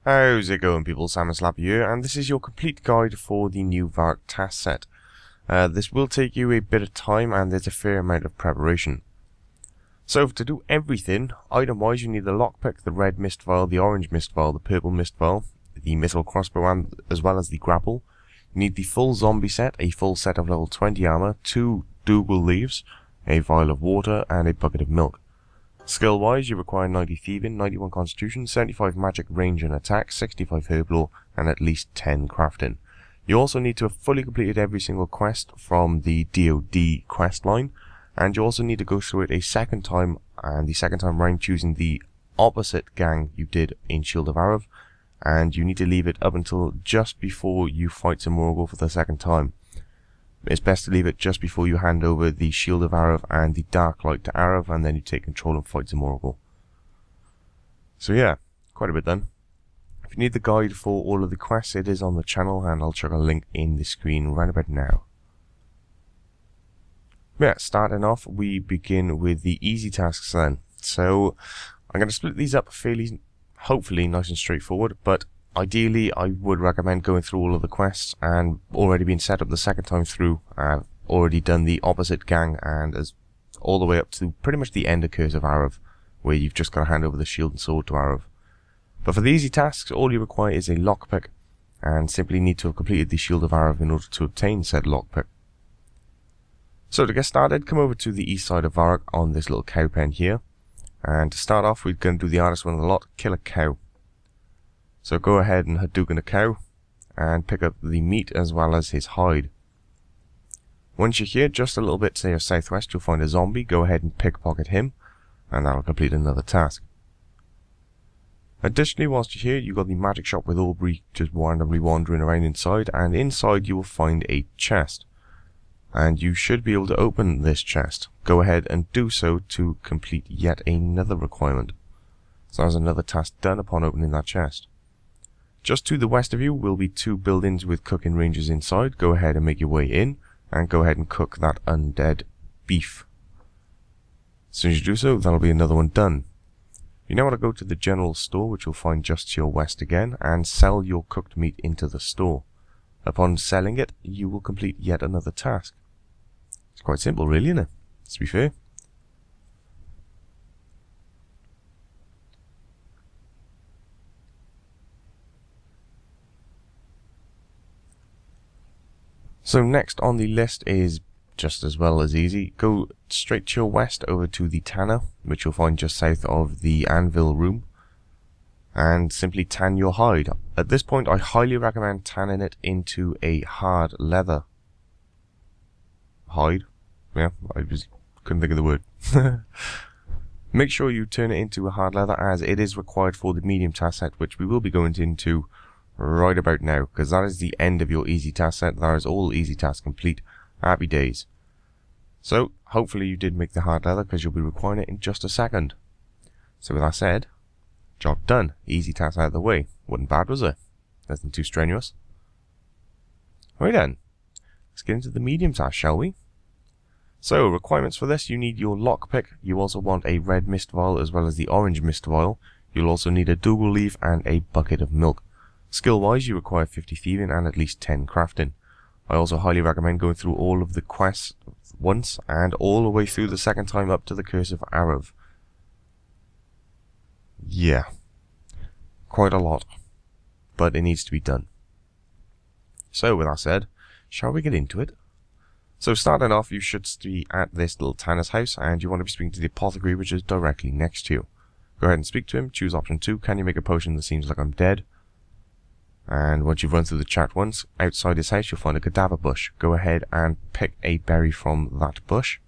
How's it going, people? Salmon Slapper here, and this is your complete guide for the new Varrock Task Set. This will take you a bit of time, and there's a fair amount of preparation. So, to do everything, item-wise, you need the lockpick, the red mist vial, the orange mist vial, the purple mist vial, the missile crossbow, and as well as the grapple. You need the full zombie set, a full set of level 20 armor, 2 dougal leaves, a vial of water, and a bucket of milk. Skill-wise, you require 90 thieving, 91 constitution, 75 magic range and attack, 65 herb lore, and at least 10 crafting. You also need to have fully completed every single quest from the DoD quest line, and you also need to go through it a second time, and the second time round choosing the opposite gang you did in Shield of Arav, and you need to leave it up until just before you fight Zamorgel for the second time. It's best to leave it just before you hand over the Shield of Arav and the Dark Light to Arav, and then you take control and fight Zamorgel. So yeah, quite a bit done. If you need the guide for all of the quests, it is on the channel, and I'll chuck a link in the screen right about now. Yeah, starting off, we begin with the easy tasks then. So, I'm going to split these up fairly, hopefully nice and straightforward, but ideally, I would recommend going through all of the quests and already being set up the second time through. I've already done the opposite gang and as all the way up to pretty much the end of Curse of Arav, where you've just got to hand over the shield and sword to Arav. But for the easy tasks, all you require is a lockpick, and simply need to have completed the Shield of Arav in order to obtain said lockpick. So to get started, come over to the east side of Varrock on this little cow pen here, and to start off, we're going to do the hardest one of the lot: kill a cow. So go ahead and Hadouken a cow, and pick up the meat as well as his hide. Once you're here, just a little bit to your southwest, you'll find a zombie. Go ahead and pickpocket him, and that'll complete another task. Additionally, whilst you're here, you've got the magic shop with Aubrey just randomly wandering around inside, and inside you will find a chest. And you should be able to open this chest. Go ahead and do so to complete yet another requirement. So there's another task done upon opening that chest. Just to the west of you will be 2 buildings with cooking ranges inside. Go ahead and make your way in, and go ahead and cook that undead beef. As soon as you do so, that'll be another one done. You now want to go to the general store, which you'll find just to your west again, and sell your cooked meat into the store. Upon selling it, you will complete yet another task. It's quite simple, really, isn't it? To be fair. So next on the list is just as well as easy. Go straight to your west over to the tanner, which you'll find just south of the anvil room, and simply tan your hide. At this point, I highly recommend tanning it into a hard leather hide. Yeah, I just couldn't think of the word. Make sure you turn it into a hard leather, as it is required for the medium task set, which we will be going into right about now, because that is the end of your easy task set. That is all easy tasks complete. Happy days. So, hopefully you did make the hard leather, because you'll be requiring it in just a second. So with that said, job done. Easy task out of the way. Wasn't bad, was it? Nothing too strenuous. Right then, let's get into the medium task, shall we? So, requirements for this: you need your lockpick. You also want a red mist vial as well as the orange mist vial. You'll also need a dougal leaf and a bucket of milk. Skill-wise, you require 50 thieving and at least 10 crafting. I also highly recommend going through all of the quests once, and all the way through the second time up to the Curse of Arav. Yeah. Quite a lot. But it needs to be done. So, with that said, shall we get into it? So, starting off, you should be at this little tanner's house, and you want to be speaking to the apothecary, which is directly next to you. Go ahead and speak to him. Choose option 2. Can you make a potion that seems like I'm dead? And once you've run through the chat once, outside his house you'll find a cadaver bush. Go ahead and pick a berry from that bush.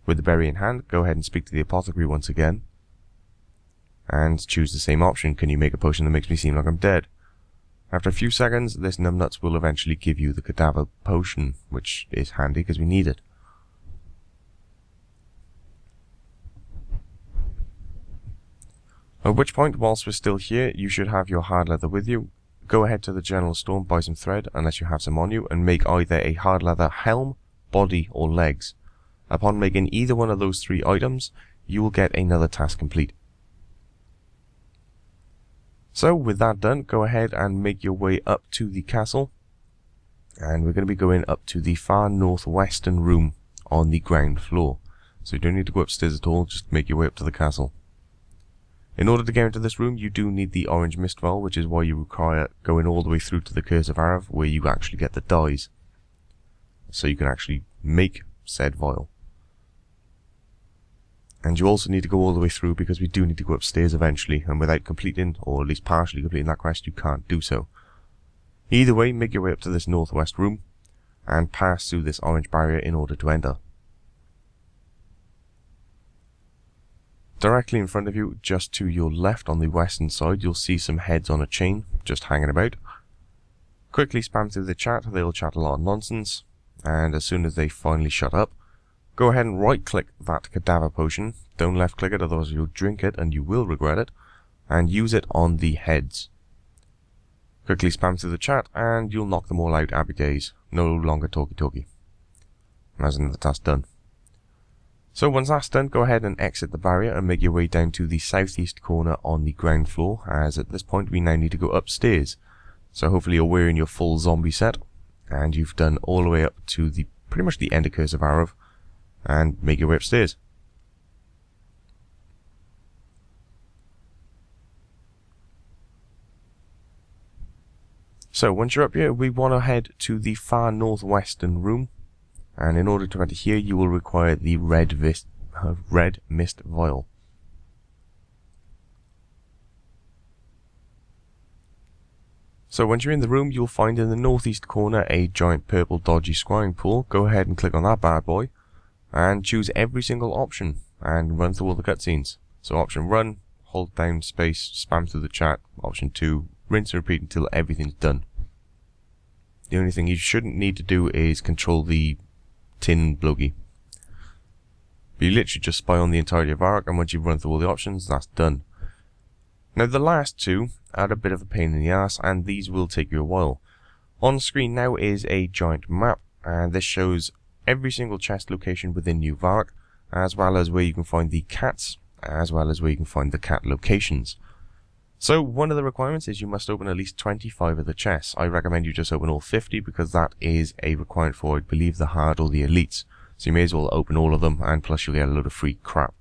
With the berry in hand, go ahead and speak to the apothecary once again. And choose the same option. Can you make a potion that makes me seem like I'm dead? After a few seconds, this numbnuts will eventually give you the cadaver potion, which is handy because we need it. At which point, whilst we're still here, you should have your hard leather with you. Go ahead to the general store and buy some thread, unless you have some on you, and make either a hard leather helm, body, or legs. Upon making either one of those 3 items, you will get another task complete. So with that done, go ahead and make your way up to the castle, and we're going to be going up to the far northwestern room on the ground floor. So you don't need to go upstairs at all, just make your way up to the castle. In order to get into this room, you do need the orange mist vial, which is why you require going all the way through to the Curse of Arav, where you actually get the dyes, so you can actually make said vial. And you also need to go all the way through because we do need to go upstairs eventually, and without completing, or at least partially completing that quest, you can't do so. Either way, make your way up to this northwest room, and pass through this orange barrier in order to enter. Directly in front of you, just to your left on the western side, you'll see some heads on a chain, just hanging about. Quickly spam through the chat, they'll chat a lot of nonsense, and as soon as they finally shut up, go ahead and right click that cadaver potion, don't left click it otherwise you'll drink it and you will regret it, and use it on the heads. Quickly spam through the chat and you'll knock them all out, happy days, no longer talkie. That's another task done. So once that's done, go ahead and exit the barrier and make your way down to the southeast corner on the ground floor, as at this point we now need to go upstairs. So hopefully you're wearing your full zombie set, and you've done all the way up to the pretty much the end of Curse of Arav, and make your way upstairs. So once you're up here, we want to head to the far northwestern room, and in order to enter here you will require the red mist vial. So once you're in the room, you'll find in the northeast corner a giant purple dodgy scrying pool. Go ahead and click on that bad boy and choose every single option and run through all the cutscenes. So option 1, hold down space, spam through the chat. Option 2, rinse and repeat until everything's done. The only thing you shouldn't need to do is control the tin bloggy. But you literally just spy on the entirety of Varrock, and once you've run through all the options, that's done. Now the last two are a bit of a pain in the ass, and these will take you a while. On screen now is a giant map, and this shows every single chest location within New Varrock, as well as where you can find the cats, as well as where you can find the cat locations. So one of the requirements is you must open at least 25 of the chests. I recommend you just open all 50 because that is a requirement for, I believe, the hard or the elites. So you may as well open all of them, and plus you'll get a load of free crap.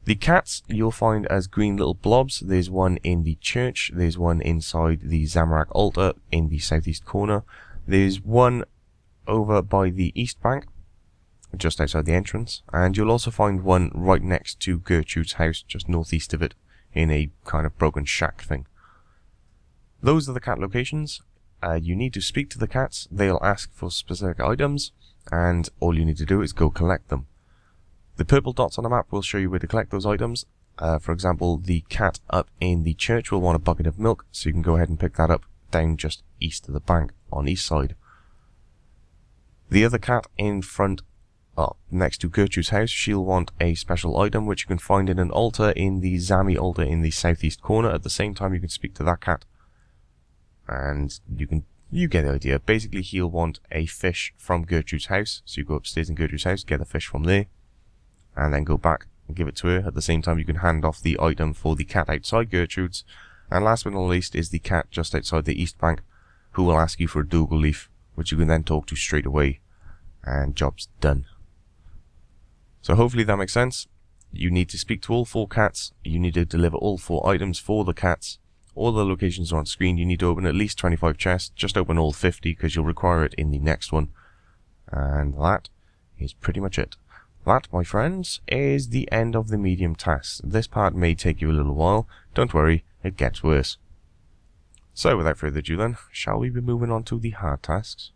The cats you'll find as green little blobs. There's one in the church, there's one inside the Zamorak altar in the southeast corner, there's one over by the east bank, just outside the entrance, and you'll also find one right next to Gertrude's house, just northeast of it, in a kind of broken shack thing. Those are the cat locations. You need to speak to the cats, they'll ask for specific items, and all you need to do is go collect them. The purple dots on the map will show you where to collect those items. For example, the cat up in the church will want a bucket of milk, so you can go ahead and pick that up down just east of the bank on east side. The other cat in front, next to Gertrude's house, she'll want a special item which you can find in an altar in the Zami altar in the southeast corner. At the same time you can speak to that cat, and you get the idea. Basically he'll want a fish from Gertrude's house, so you go upstairs in Gertrude's house, get the fish from there, and then go back and give it to her. At the same time you can hand off the item for the cat outside Gertrude's, and last but not least is the cat just outside the east bank, who will ask you for a Dougal leaf, which you can then talk to straight away, and job's done. So hopefully that makes sense. You need to speak to all 4 cats, you need to deliver all 4 items for the cats. All the locations are on screen. You need to open at least 25 chests, just open all 50 because you'll require it in the next one. And that is pretty much it. That, my friends, is the end of the medium tasks. This part may take you a little while, don't worry, it gets worse. So without further ado then, shall we be moving on to the hard tasks?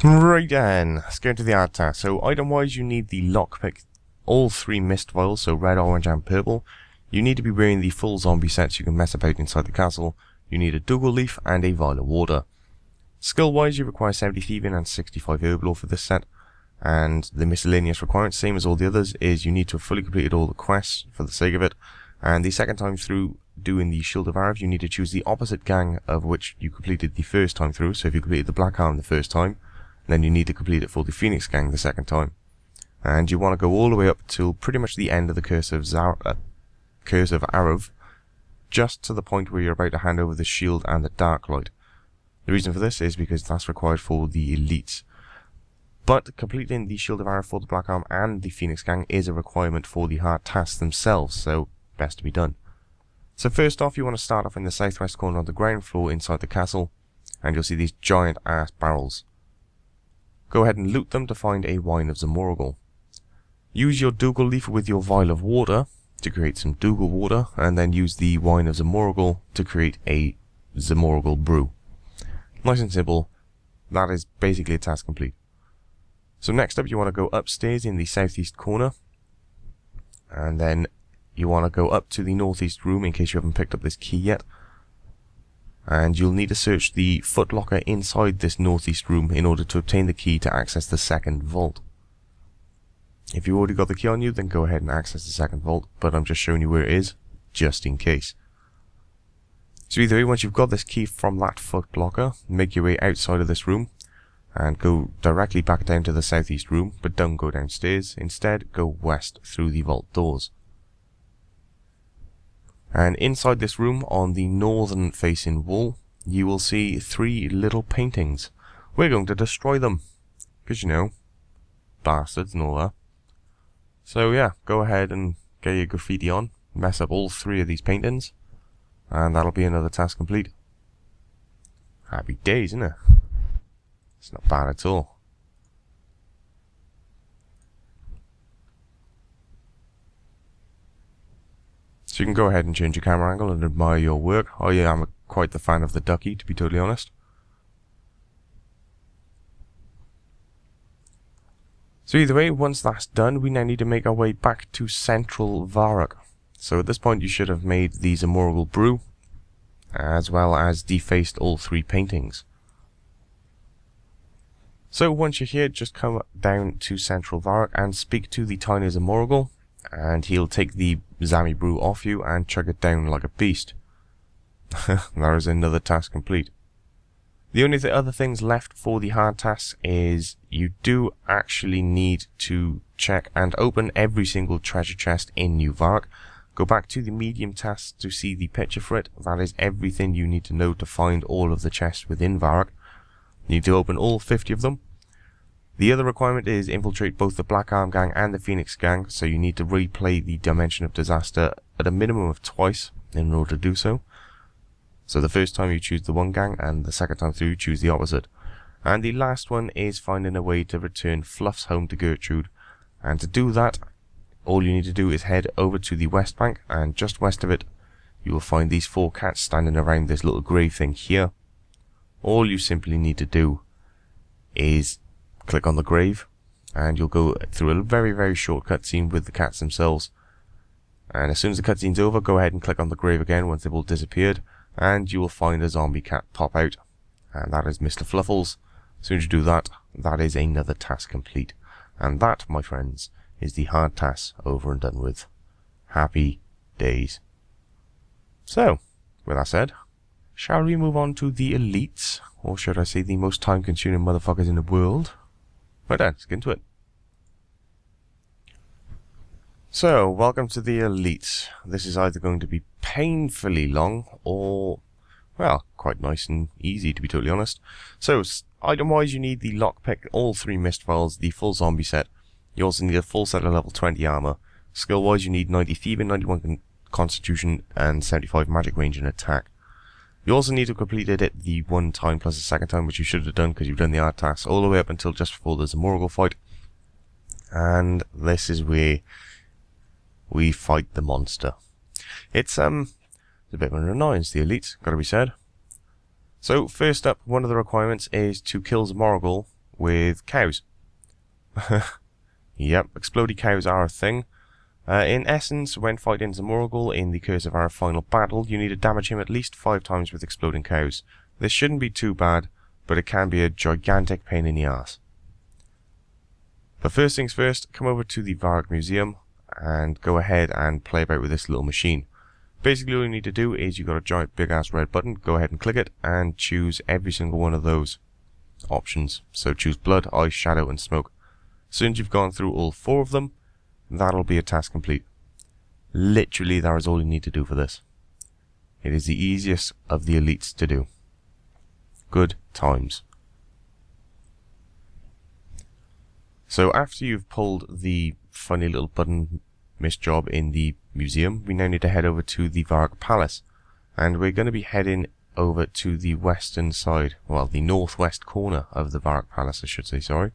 Right then, let's go into the hard task. So item wise you need the lockpick, all 3 mist vials, so red, orange and purple. You need to be wearing the full zombie set so you can mess about inside the castle. You need a Dougal leaf and a vial of water. Skill wise you require 70 thieving and 65 herblore for this set. And the miscellaneous requirements, same as all the others, is you need to have fully completed all the quests for the sake of it. And the second time through doing the Shield of Arav, you need to choose the opposite gang of which you completed the first time through. So if you completed the Black Arm the first time, then you need to complete it for the Phoenix gang the second time. And you want to go all the way up till pretty much the end of the Curse of Arav, just to the point where you're about to hand over the shield and the dark light. The reason for this is because that's required for the elites. But completing the Shield of Arrow for the Black Arm and the Phoenix Gang is a requirement for the hard tasks themselves, so best to be done. So first off, you want to start off in the southwest corner of the ground floor inside the castle, and you'll see these giant ass barrels. Go ahead and loot them to find a wine of Zamorgul. Use your Dougal leaf with your vial of water to create some Dougal water, and then use the wine of Zamorgul to create a Zamorgul brew. Nice and simple. That is basically a task complete. So next up, you want to go upstairs in the southeast corner, and then you want to go up to the northeast room in case you haven't picked up this key yet. And you'll need to search the footlocker inside this northeast room in order to obtain the key to access the second vault. If you already got the key on you, then go ahead and access the second vault, but I'm just showing you where it is, just in case. So either way, once you've got this key from that footlocker, make your way outside of this room, and go directly back down to the southeast room, but don't go downstairs. Instead, go west through the vault doors. And inside this room, on the northern facing wall, you will see 3 little paintings. We're going to destroy them, because you know, bastards and all that. So yeah, go ahead and get your graffiti on, mess up all 3 of these paintings, and that'll be another task complete. Happy days, isn't it? It's not bad at all. So you can go ahead and change your camera angle and admire your work. I am quite the fan of the ducky, to be totally honest. So either way, once that's done, we now need to make our way back to Central Varrock. So at this point you should have made the Zamorgul brew, as well as defaced all 3 paintings. So once you're here, just come down to Central Varrock and speak to the tiny Zamorgul, and he'll take the Zami brew off you and chug it down like a beast. There is another task complete. The only other things left for the hard tasks is you do actually need to check and open every single treasure chest in New Varrock. Go back to the medium tasks to see the picture for it. That is everything you need to know to find all of the chests within Varrock. You need to open all 50 of them. The other requirement is infiltrate both the Black Arm Gang and the Phoenix Gang, so you need to replay the Dimension of Disaster at a minimum of twice in order to do so. So the first time you choose the one gang, and the second time through you choose the opposite. And the last one is finding a way to return Fluff's home to Gertrude. And to do that, all you need to do is head over to the West Bank, and just west of it, you will find these 4 cats standing around this little grave thing here. All you simply need to do is click on the grave, and you'll go through a very, very short cutscene with the cats themselves. And as soon as the cutscene's over, go ahead and click on the grave again once they've all disappeared, and you will find a zombie cat pop out, and that is Mr. Fluffles. As soon as you do that, that is another task complete. And that, my friends, is the hard task over and done with. Happy days. So, with that said, shall we move on to the elites? Or should I say the most time-consuming motherfuckers in the world? Right then, let's get into it. So, welcome to the elites. This is either going to be painfully long, or, well, quite nice and easy to be totally honest. So, item-wise you need the lockpick, all 3 mist vials, the full zombie set. You also need a full set of level 20 armor. Skill-wise you need 90 thieving, 91 constitution, and 75 magic range and attack. You also need to have completed it the 1 time plus the 2nd time, which you should have done because you've done the hard tasks all the way up until just before the Zamorgul fight. And this is where we fight the monster. It's a bit of an annoyance, the elites, gotta be said. So first up, one of the requirements is to kill Zamorgul with cows. Yep, explodey cows are a thing. In essence, when fighting Zamorgul in the Curse of our final battle, you need to damage him at least 5 times with exploding cows. This shouldn't be too bad, but it can be a gigantic pain in the ass. But first things first, come over to the Varrock Museum and go ahead and play about with this little machine. Basically all you need to do is you've got a giant big ass red button, go ahead and click it and choose every single one of those options. So choose blood, ice, shadow and smoke. As soon as you've gone through all 4 of them, that'll be a task complete. Literally, that is all you need to do for this. It is the easiest of the elites to do. Good times. So after you've pulled the funny little button miss job in the museum, we now need to head over to the Varrock Palace. And we're going to be heading over to the western side, well, the northwest corner of the Varrock Palace, I should say, sorry.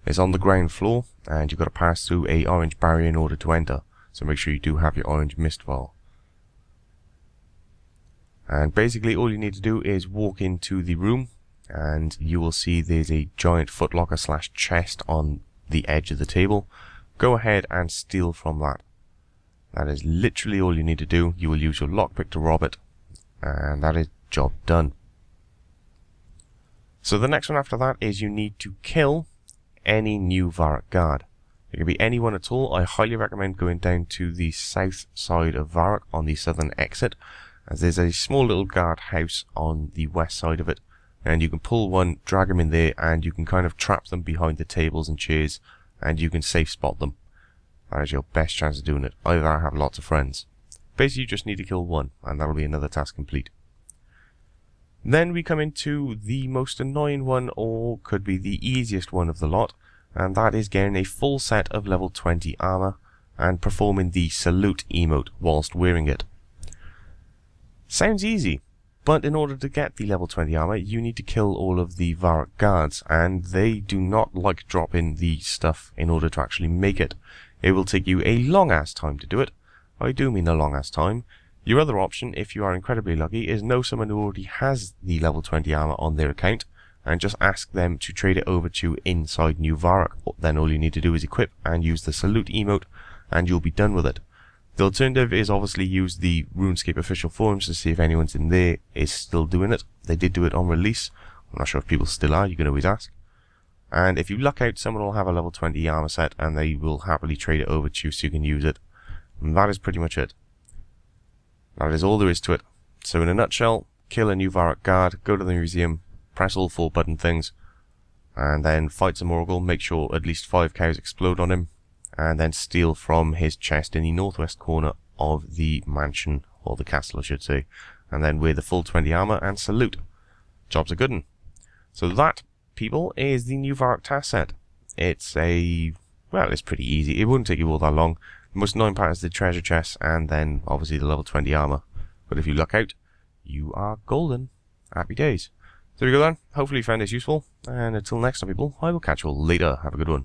It's on the ground floor, and you've got to pass through a orange barrier in order to enter. So make sure you do have your orange mist vial. And basically all you need to do is walk into the room, and you will see there's a giant footlocker / chest on the edge of the table. Go ahead and steal from that. That is literally all you need to do. You will use your lockpick to rob it, and that is job done. So the next one after that is you need to kill any new Varrock guard. It can be anyone at all. I highly recommend going down to the south side of Varrock on the southern exit, as there's a small little guard house on the west side of it, and you can pull one, drag them in there, and you can kind of trap them behind the tables and chairs, and you can safe spot them. That is your best chance of doing it. Either that or have lots of friends. Basically you just need to kill one, and that'll be another task complete. Then we come into the most annoying one, or could be the easiest one of the lot, and that is getting a full set of level 20 armor and performing the salute emote whilst wearing it. Sounds easy, but in order to get the level 20 armor, you need to kill all of the Varrock guards, and they do not like dropping the stuff in order to actually make it. It will take you a long ass time to do it. I do mean a long ass time. Your other option, if you are incredibly lucky, is know someone who already has the level 20 armor on their account, and just ask them to trade it over to you inside New Varrock. Then all you need to do is equip and use the salute emote, and you'll be done with it. The alternative is obviously use the RuneScape official forums to see if anyone's in there is still doing it. They did do it on release. I'm not sure if people still are, you can always ask. And if you luck out, someone will have a level 20 armor set, and they will happily trade it over to you so you can use it. And that is pretty much it. That is all there is to it. So in a nutshell, kill a new Varrock guard, go to the museum, press all 4 button things, and then fight some Oracle, make sure at least 5 cows explode on him, and then steal from his chest in the northwest corner of the mansion, or the castle I should say, and then wear the full 20 armor and salute. Job's a good one. So that, people, is the new Varrock Task Set. It's pretty easy. It wouldn't take you all that long. The most annoying part is the treasure chest, and then obviously the level 20 armor. But if you luck out, you are golden. Happy days. So there we go then. Hopefully you found this useful, and until next time people, I will catch you all later. Have a good one.